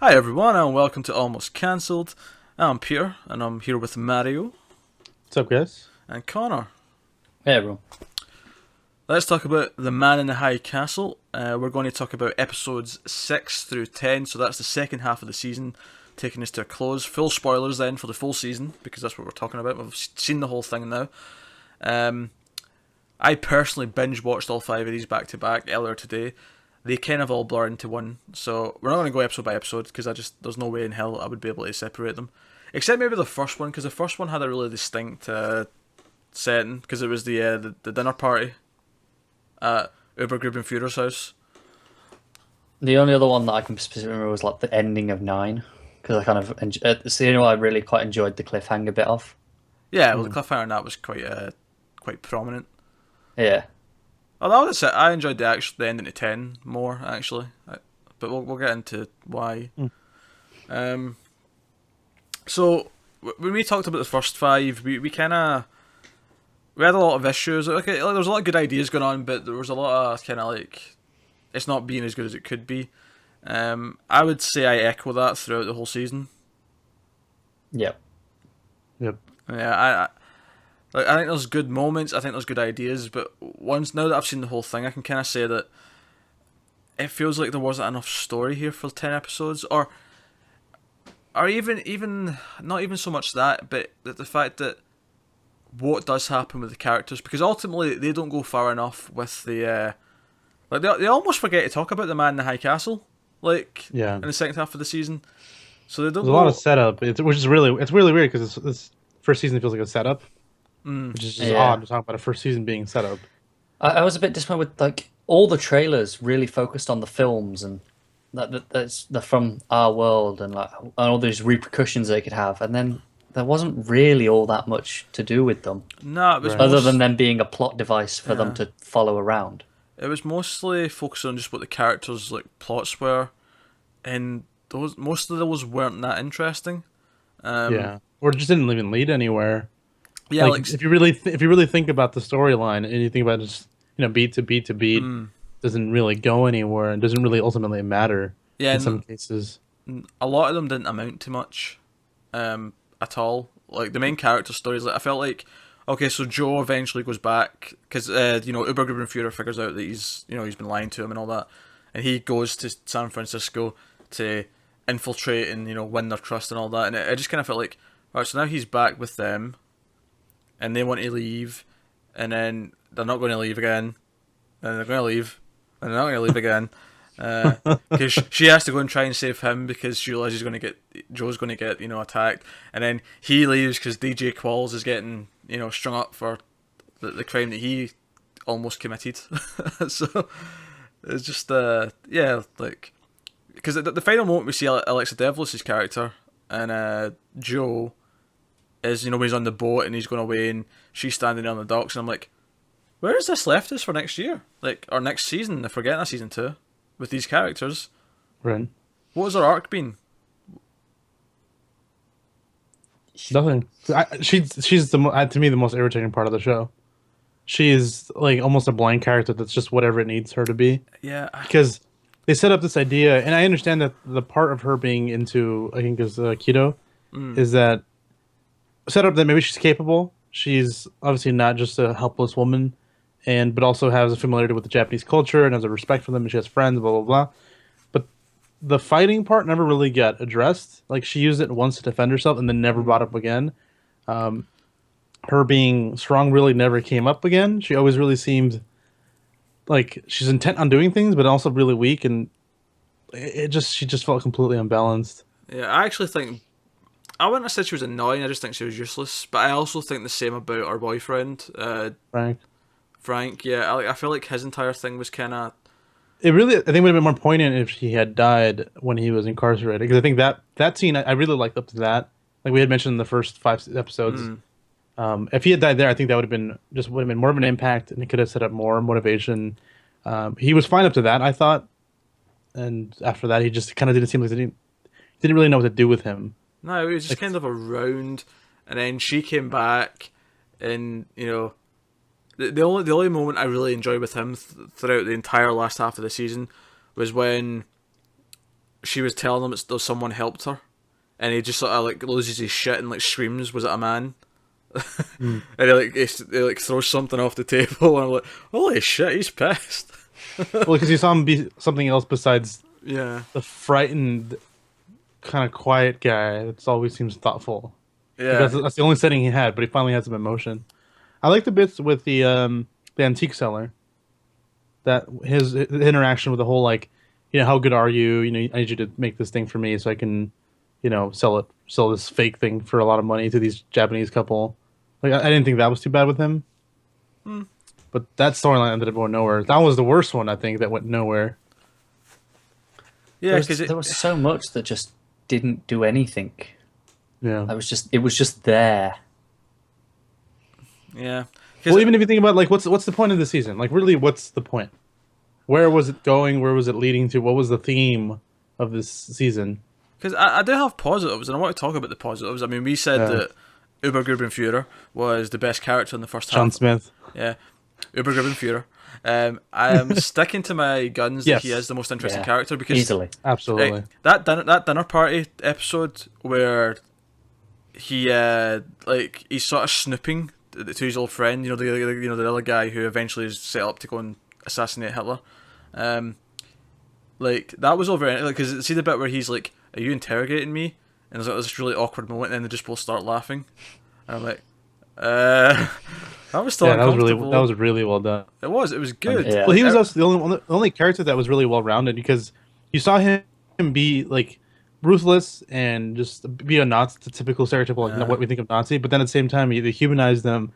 Hi everyone, and welcome to Almost Cancelled. I'm Peter, and I'm here with Mario What's up, guys? and Connor. Hey everyone. Let's talk about The Man in the High Castle. We're going to talk about episodes 6 through 10, so that's the second half of the season, taking us to a close. Full spoilers then for the full season, because that's what we're talking about. We've seen the whole thing now. I personally binge watched all 5 of these back to back earlier today. They kind of all blur into one, so we're not going to go episode by episode because there's no way in hell I would be able to separate them, except maybe the first one, because the first one had a really distinct setting, because it was the dinner party at Obergrubenführer's house. The only other one that I can specifically remember was like the ending of 9, because it's the only one I really quite enjoyed the cliffhanger bit of. Yeah, well, the cliffhanger in that was quite prominent. Yeah. Although that's it, I enjoyed the ending of 10 more actually, but we'll get into why. So when we talked about the first 5, we kind of we had a lot of issues. Okay, like, there was a lot of good ideas going on, but there was a lot of kind of like it's not being as good as it could be. I would say I echo that throughout the whole season. Yep. Yep. Yeah, I think there's good moments. I think there's good ideas, but once now that I've seen the whole thing, I can kind of say that it feels like there wasn't enough story here for 10 episodes, or even not even so much that, but the fact that what does happen with the characters, because ultimately they don't go far enough with the like they almost forget to talk about the man in the high castle, like Yeah. in the second half of the season. So they don't There's a lot of go. setup, which is really weird because this first season feels like a setup, which is just Yeah. odd to talk about a first season being setup. I was a bit disappointed with like all the trailers really focused on the films and that's the from our world and like and all these repercussions they could have, and then there wasn't really all that much to do with them, Nah, it was Right. other than most them being a plot device for them yeah, to follow around. it was mostly focused on just what the characters like plots were, and those most of those weren't that interesting. Yeah, or it just didn't even lead anywhere. Yeah, Like like if you really think about the storyline and you think about just beat to beat to beat, doesn't really go anywhere and doesn't really ultimately matter yeah, in some cases. a lot of them didn't amount to much, at all. Like the main character stories, like I felt like, okay, so Joe eventually goes back because Obergrubenführer figures out that he's been lying to him and all that, and he goes to San Francisco to infiltrate and win their trust and all that, and it just kind of felt like, alright, so now he's back with them, and they want to leave, and then they're not going to leave again, and they're going to leave, and they're not going to leave again. Because she has to go and try and save him because she realizes Joe's going to get attacked, and then he leaves because DJ Qualls is getting strung up for the crime that he almost committed. So it's just yeah, like because the final moment we see Alexa Devlis's character and Joe is when he's on the boat and he's going away and she's standing on the docks, and I'm like, where has this left us for next year, like or next season if we're getting a season 2 with these characters? Right. What has their arc been? Nothing. She's to me the most irritating part of the show. She is like almost a blank character that's just whatever it needs her to be. Yeah, Because they set up this idea, and I understand that the part of her being into, I think, is keto, is that set up that maybe she's capable. She's obviously not just a helpless woman, but also has a familiarity with the Japanese culture and has a respect for them, and she has friends, blah blah blah. But the fighting part never really got addressed. Like she used it once to defend herself, and then never brought up again. Her being strong really never came up again. She always really seemed like she's intent on doing things, but also really weak, and she just felt completely unbalanced. yeah. I actually think I wouldn't have said she was annoying. I just think she was useless. But I also think the same about her boyfriend, Frank. Frank. Yeah, I feel like his entire thing was kind of It really, I think, would have been more poignant if he had died when he was incarcerated. Because I think that scene, I really liked up to that. Like we had mentioned in the first 5 episodes. If he had died there, I think that would have been more of an impact, and it could have set up more motivation. He was fine up to that, I thought, and after that, he just kind of didn't seem like didn't really know what to do with him. no. It was just kind of around, and then she came back, and the only moment I really enjoyed with him throughout the entire last half of the season was when she was telling him it's though someone helped her, and he just sort of like loses his shit and like screams, "Was it a man?" And he like throws something off the table, and I'm like, "Holy shit, he's pissed." Well, because you saw him be something else besides Yeah, the frightened, kind of quiet guy that always seems thoughtful. yeah, That's the only setting he had, but he finally had some emotion. I like the bits with the antique seller. That his interaction with the whole like, how good are you? I need you to make this thing for me so I can, sell this fake thing for a lot of money to these Japanese couple. Like I didn't think that was too bad with him. But that storyline ended up going nowhere. That was the worst one, I think, that went nowhere. yeah. There was so much that just didn't do anything. Yeah. It was just there. Yeah. Well, even if you think about like what's the point of the season? Like really, what's the point? Where was it going? Where was it leading to? What was the theme of this season? Because I do have positives, and I want to talk about the positives. I mean, we said that Ubergrubenführer was the best character in the first Sean half. Smith. Yeah, Ubergrubenführer. I am sticking to my guns that he is the most interesting character because Easily. Absolutely. that dinner party episode where he's sort of snooping to his old friend, the other guy who eventually is set up to go and assassinate Hitler. Like that was over because see the bit where he's like, "Are you interrogating me?" And there's like this really awkward moment, and then they just both start laughing. And I'm like, that was still uncomfortable. That was really well done. It was good. Yeah. Well, he was also the only character that was really well rounded because you saw him be like ruthless and just be a Nazi, the typical stereotypical like what we think of Nazi. But then at the same time, they humanized them.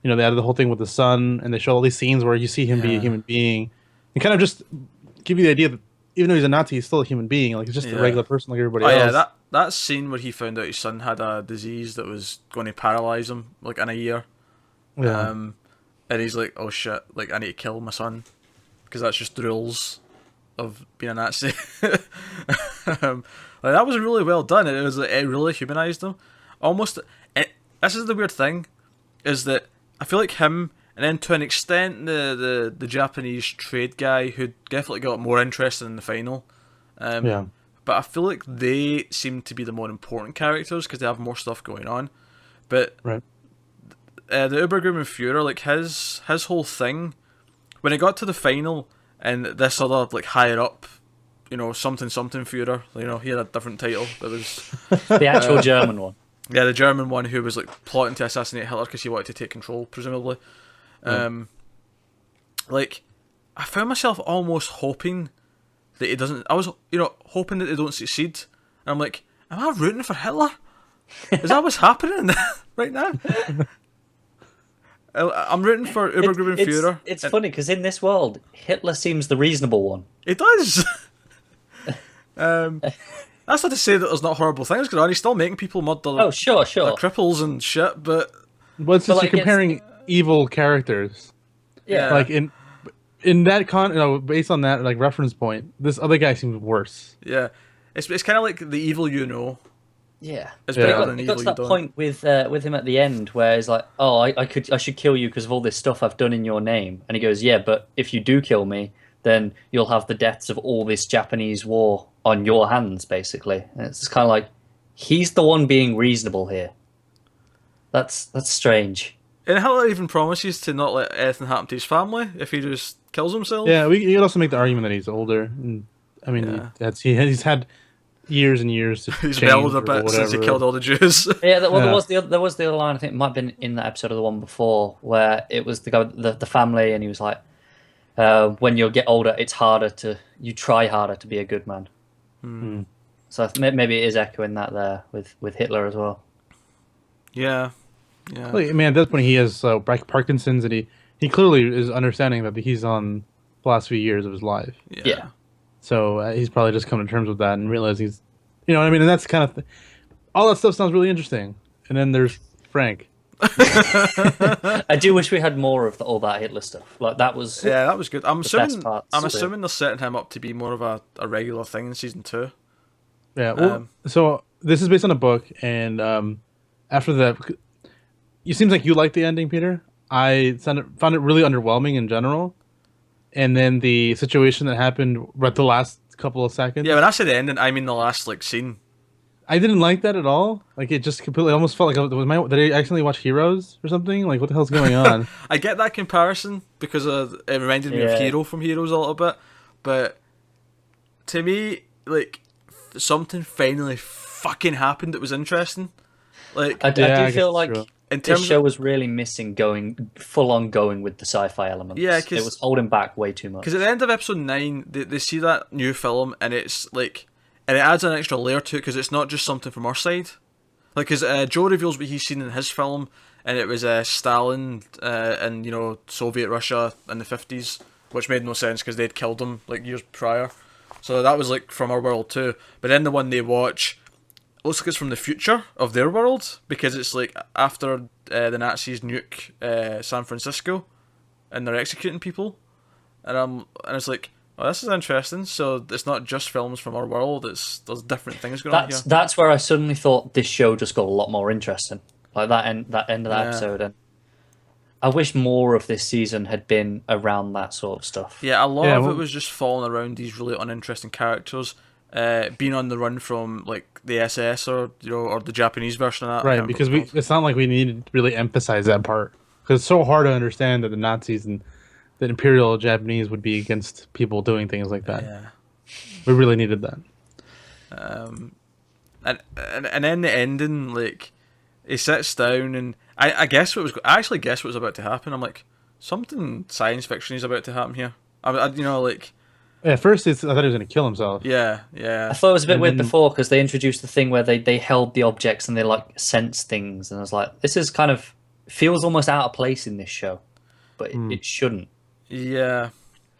They added the whole thing with the son, and they show all these scenes where you see him be a human being, and kind of just give you the idea that even though he's a Nazi, he's still a human being. Like he's just a regular person like everybody else. Yeah, that scene where he found out his son had a disease that was going to paralyze him like in a year. Yeah. And he's like, "Oh shit! Like I need to kill my son because that's just the rules of being a Nazi." Like that was really well done. It really humanized him. Almost. This is the weird thing, is that I feel like him, and then to an extent the Japanese trade guy who definitely got more interested in the final. But I feel like they seem to be the more important characters because they have more stuff going on. But Right. The Ubergrubenführer, like his whole thing, when it got to the final and this other like higher up, something Führer, he had a different title that was The actual German one. yeah, the German one who was like plotting to assassinate Hitler because he wanted to take control, presumably. Like I found myself almost hoping that he doesn't. I was hoping that they don't succeed. And I'm like, am I rooting for Hitler? Is that what's happening right now? I'm rooting for Ubergrubenführer. It's funny because in this world, Hitler seems the reasonable one. It does. That's not to say that there's not horrible things going on. He's still making people murder. Oh, sure. They're cripples and shit, but Well, it's just like, you're comparing evil characters. Yeah. Like in that based on that like reference point, this other guy seems worse. yeah, it's kind of like the evil Yeah. is Yeah. better than It evil got to you that don't. point with him at the end where he's like, "Oh, I should kill you because of all this stuff I've done in your name," and he goes, "Yeah, but if you do kill me, then you'll have the deaths of all this Japanese war on your hands, basically." And it's kind of like he's the one being reasonable here. That's strange. And Hitler even promises to not let anything happen to his family if he just kills himself. Yeah, you could also make the argument that he's older. And, I mean, he's had years and years to He's change mellowed a or bit since he whatever. killed all the Jews. Yeah, there was the other line. I think it might have been in that episode of the one before where it was the guy, the family, and he was like, "When you get older, you try harder to be a good man." So maybe it is echoing that there with Hitler as well. yeah. Well, I mean, at that point, he has Parkinson's, and he clearly is understanding that he's on the last few years of his life. Yeah. So he's probably just come to terms with that and realized he's, what I mean? And that's kind of, all that stuff sounds really interesting. And then there's Frank. I do wish we had more of all that Hitler stuff. Like that was That was good. I'm assuming parts, they're setting him up to be more of a regular thing in season 2. Yeah. Well, so this is based on a book, and after that, it seems like you like the ending, Peter. I found it really underwhelming in general. And then the situation that happened at the last couple of seconds. Yeah, when I say the ending, I mean the last like scene. I didn't like that at all. Like it just completely almost felt like did I accidentally watch Heroes or something? Like what the hell's going on? I get that comparison because it reminded me of Yeah. Hero from Heroes a little bit, but to me, like something finally fucking happened that was interesting. Like I Yeah, I do guess feel that's like true. in this terms show of, was really missing full on going with the sci-fi elements. Yeah, it 'cause- was holding back way too much. because at the end of episode 9, they see that new film and it's like, and it adds an extra layer to it because it's not just something from our side. Like, because Joe reveals what he's seen in his film, and it was Stalin and Soviet Russia in the 50s, which made no sense because they'd killed him like years prior. So that was like from our world too. But then the one they watch looks like it's from the future of their world because it's like after the Nazis nuke San Francisco, and they're executing people, and it's like, oh, this is interesting. So it's not just films from our world. There's different things going on here. That's where I suddenly thought this show just got a lot more interesting. Like that end of that Yeah. episode, and I wish more of this season had been around that sort of stuff. Yeah, a lot Yeah, of well- it was just falling around these really uninteresting characters, being on the run from like the SS or or the Japanese version of that. I Right, can't because remember what it's it's not like we needed to really emphasize that part because it's so hard to understand that the Nazis and the Imperial Japanese would be against people doing things like that. called. We really needed that. Yeah, and then the ending, like he sits down and I actually guess what was about to happen. I'm like, something science fiction is about to happen here. Like At first, I thought he was going to kill himself. yeah. I thought it was a bit And weird then- before because they introduced the thing where they held the objects and they like sense things, and I was like, this is kind of feels almost out of place in this show, but it shouldn't. Yeah.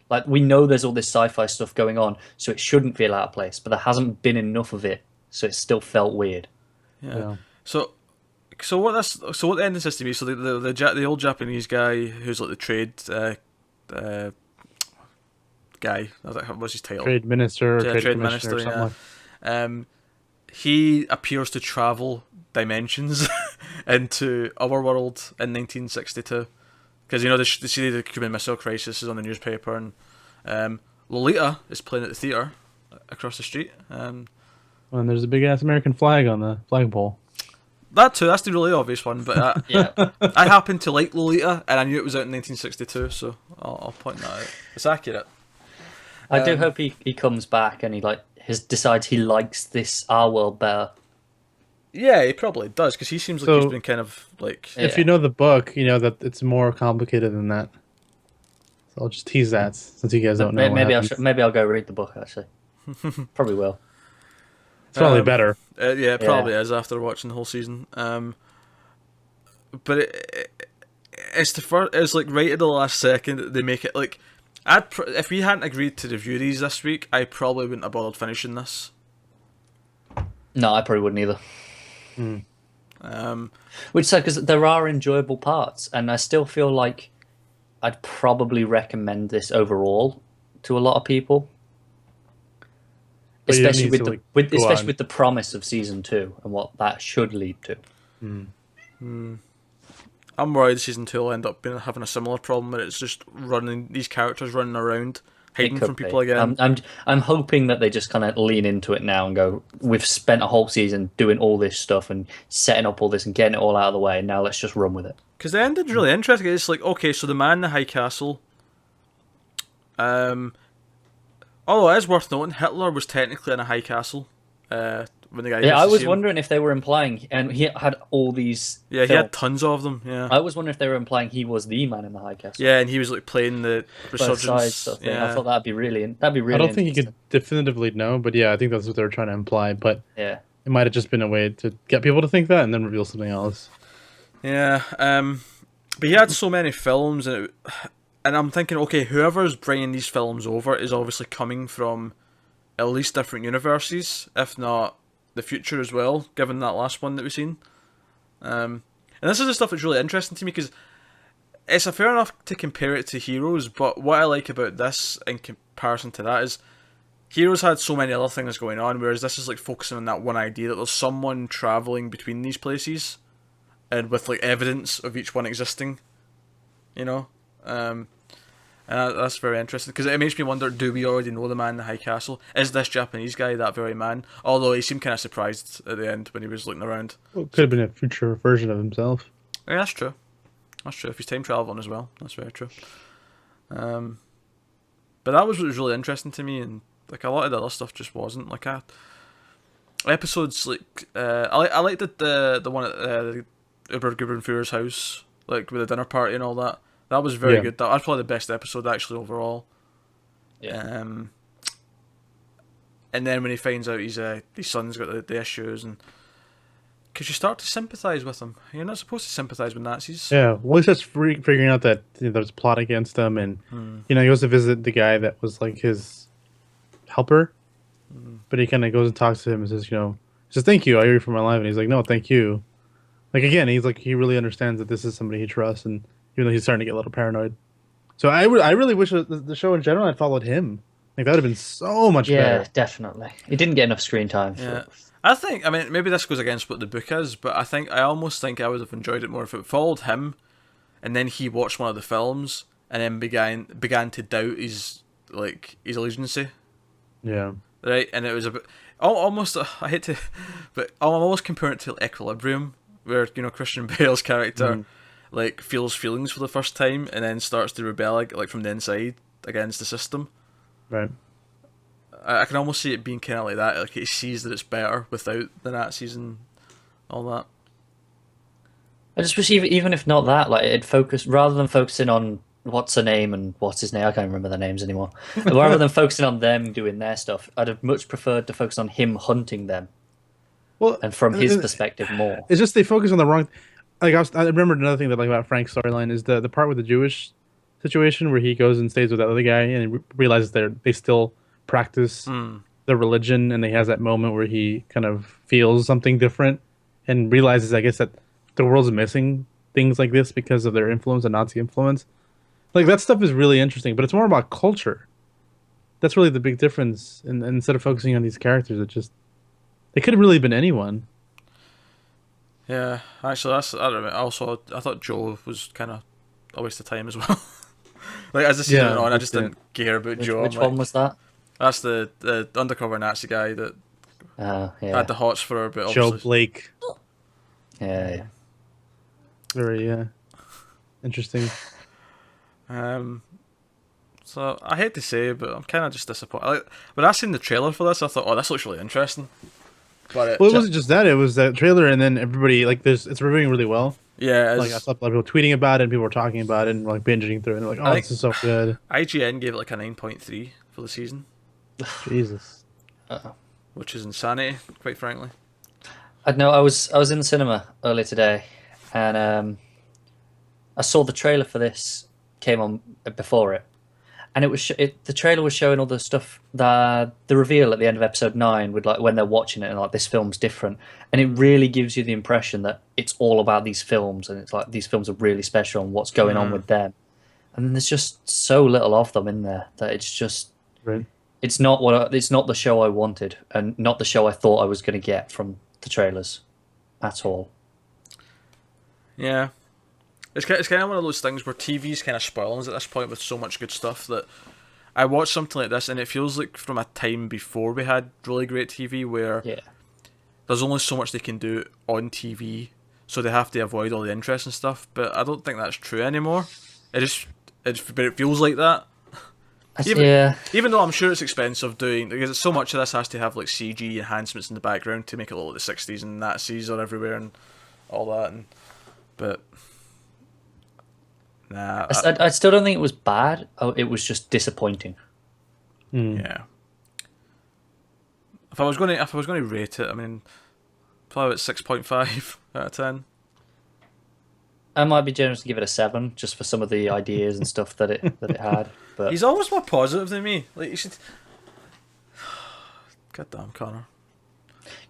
Like we know there's all this sci-fi stuff going on, so it shouldn't feel out of place, but there hasn't been enough of it, so it still felt weird. Yeah. So what the ending system is? So the old Japanese guy who's like the trade guy. What's his title? Trade minister, or Yeah, trade trade commissioner, minister. or something Yeah. like. He appears to travel dimensions into our world in 1962 because they see the Cuban Missile Crisis is on the newspaper, and Lolita is playing at the theater across the street. And there's a big ass American flag on the flagpole. That too. That's the really obvious one, but Yeah, I happen to like Lolita, and I knew it was out in 1962, so I'll point that out. It's accurate. I do hope he comes back and he decides he likes this our world better. Yeah, he probably does because he seems like So- he's been kind of like. If you know the book, you know that it's more complicated than that. So I'll just tease that since you guys don't know. Maybe I'll go read the book actually. Probably will. It's probably Um, better. Yeah, it probably is after watching the whole season. But it's like right at the last second that they make it like. If we hadn't agreed to review these this week, I probably wouldn't have bothered finishing this. No, I probably wouldn't either. Um, Which is sad because there are enjoyable parts, and I still feel like I'd probably recommend this overall to a lot of people. But you don't Especially need with to, the like, go especially on. with the promise of season 2 and what that should lead to. I'm worried season 2 will end up having a similar problem where it's just these characters running around, hiding It from could people be. again. I'm hoping that they just kind of lean into it now and go, we've spent a whole season doing all this stuff and setting up all this and getting it all out of the way. Now let's just run with it. Because the ending's really interesting. It's like, okay, so the man in the high castle. Although it is worth noting, Hitler was technically in a high castle. When the guy. Yeah, goes I to was see him. wondering if they were implying, and he had all these. Yeah, he films. had tons of them. Yeah. I was wondering if they were implying he was the man in the high castle. Yeah, and he was like playing the Both sides resurgence. sort of thing. Yeah. I thought that'd be really. I don't think you interesting. could definitively know, but yeah, I think that's what they were trying to imply. But Yeah. it might have just been a way to get people to think that and then reveal something else. Yeah, but he had so many films, and I'm thinking, okay, whoever's bringing these films over is obviously coming from at least different universes, if not the future as well, given that last one that we've seen. And this is the stuff that's really interesting to me, because it's a fair enough to compare it to Heroes, but what I like about this in comparison to that is Heroes had so many other things going on, whereas this is like focusing on that one idea that there's someone travelling between these places, and with like evidence of each one existing, you know, and And that's very interesting because it makes me wonder: do we already know the man in the high castle? Is this Japanese guy that very man? Although he seemed kind of surprised at the end when he was looking around. Well, it could have been a future version of himself. Yeah, that's true. That's true. If he's time traveling as well, that's very true. But that was what was really interesting to me, and like a lot of the other stuff just wasn't. Like episodes like I liked the one at the Uber Grubenführer's house, like with the dinner party and all that. That was very good. That was probably the best episode actually overall. Yeah. And then when he finds out his son's got the issues, and because you start to sympathise with him, you're not supposed to sympathise with Nazis. Yeah, well, he's just figuring out that there's a plot against him, and he goes to visit the guy that was like his helper, but he kind of goes and talks to him and says, he says, "Thank you, I owe you for my life," and he's like, "No, thank you." Like again, he's like he really understands that this is somebody he trusts, and even though he's starting to get a little paranoid. So I really wish the show in general had followed him. Like that would have been so much better. Yeah, definitely. He didn't get enough screen time. Yeah. I mean, maybe this goes against what the book is, but I almost think I would have enjoyed it more if it followed him, and then he watched one of the films, and then began to doubt his allegiance. Yeah. Right, and it was a bit almost. I hate to, but I'm almost comparing it to Equilibrium, where Christian Bale's character feels feelings for the first time, and then starts to rebel like from the inside against the system. Right. I can almost see it being kind of like that. Like he sees that it's better without the Nazis and all that. I just wish even if not that, like it focused rather than focusing on what's her name and what's his name. I can't remember their names anymore. Rather than focusing on them doing their stuff, I'd have much preferred to focus on him hunting them. Well, and from his perspective more. It's just they focus on the wrong. Like I remembered another thing that I like about Frank's storyline is the part with the Jewish situation where he goes and stays with that other guy and he realizes they still practice their religion, and he has that moment where he kind of feels something different and realizes, I guess, that the world's missing things like this because of their influence, the Nazi influence. Like that stuff is really interesting, but it's more about culture. That's really the big difference. And instead of focusing on these characters, they could have really been anyone. Yeah, actually, I don't know. Also, I thought Joe was kind of a waste of time as well. Like as the season went on, I just didn't care about Joe. Which one was that? That's the undercover Nazi guy that had the hots for her, but obviously... Joe Blake. Yeah. Very interesting. So I hate to say it, but I'm kind of just disappointed. Like, when I seen the trailer for this, I thought, "Oh, this looks really interesting." But it wasn't just that; it was that trailer, and then everybody it's reviewing really well. Yeah, like I saw a lot of people tweeting about it, and people were talking about it, and like binging through it, and like, "Oh, this is so good." IGN gave it like a 9.3 for the season. Jesus, which is insanity, quite frankly. I know. I was in the cinema earlier today, and I saw the trailer for this came on before it, and it was the trailer was showing all the stuff, the reveal at the end of episode 9 with like when they're watching it and like this film's different, and it really gives you the impression that it's all about these films, and it's like these films are really special and what's going on with them, and then there's just so little of them in there that it's just it's not the show I wanted, and not the show I thought I was going to get from the trailers at all. Yeah. It's kind of one of those things where TV's kind of spoiling us at this point with so much good stuff that I watch something like this and it feels like from a time before we had really great TV where there's only so much they can do on TV, so they have to avoid all the interesting stuff. But I don't think that's true anymore. But it feels like that. Even though I'm sure it's expensive doing, because so much of this has to have like CG enhancements in the background to make it look like the 60s and Nazis are everywhere and all that. But nah, I still don't think it was bad. It was just disappointing. Yeah. If I was going to rate it, I mean, probably at 6.5 out of 10. I might be generous to give it a 7, just for some of the ideas and stuff that it had. But he's always more positive than me. Like you should. God damn, Connor.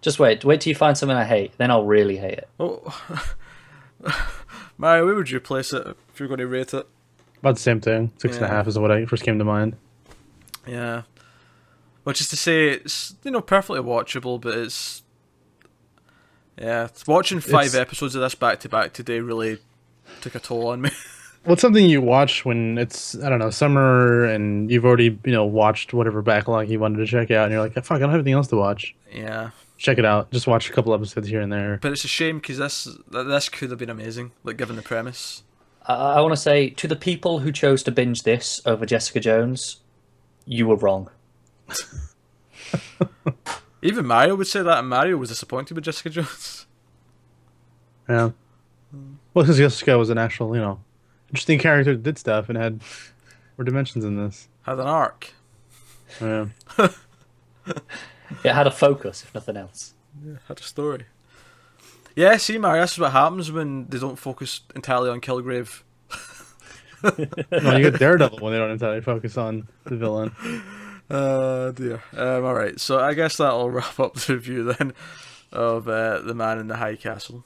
Just wait till you find something I hate, then I'll really hate it. Oh, Mario, where would you place it if you're going to rate it? About the same thing. 6.5 is what I first came to mind. Yeah. Which is to say, it's perfectly watchable, but it's watching 5 episodes of this back to back today really took a toll on me. what's something you watch when it's, I don't know, summer and you've already, watched whatever backlog you wanted to check out, and you're like, fuck, I don't have anything else to watch. Yeah, Check it out. Just watch a couple episodes here and there. but it's a shame because this could have been amazing, like given the premise. I want to say to the people who chose to binge this over Jessica Jones, you were wrong. Even Mario would say that, and Mario was disappointed with Jessica Jones. Yeah. Well, because Jessica was an actual, interesting character that did stuff and had more dimensions in this. Had an arc. Yeah. It had a focus, if nothing else. Had a story. Yeah, see, Mario, this is what happens when they don't focus entirely on Kilgrave. No, you get Daredevil when they don't entirely focus on the villain. Dear. Alright, so I guess that'll wrap up the review then of The Man in the High Castle.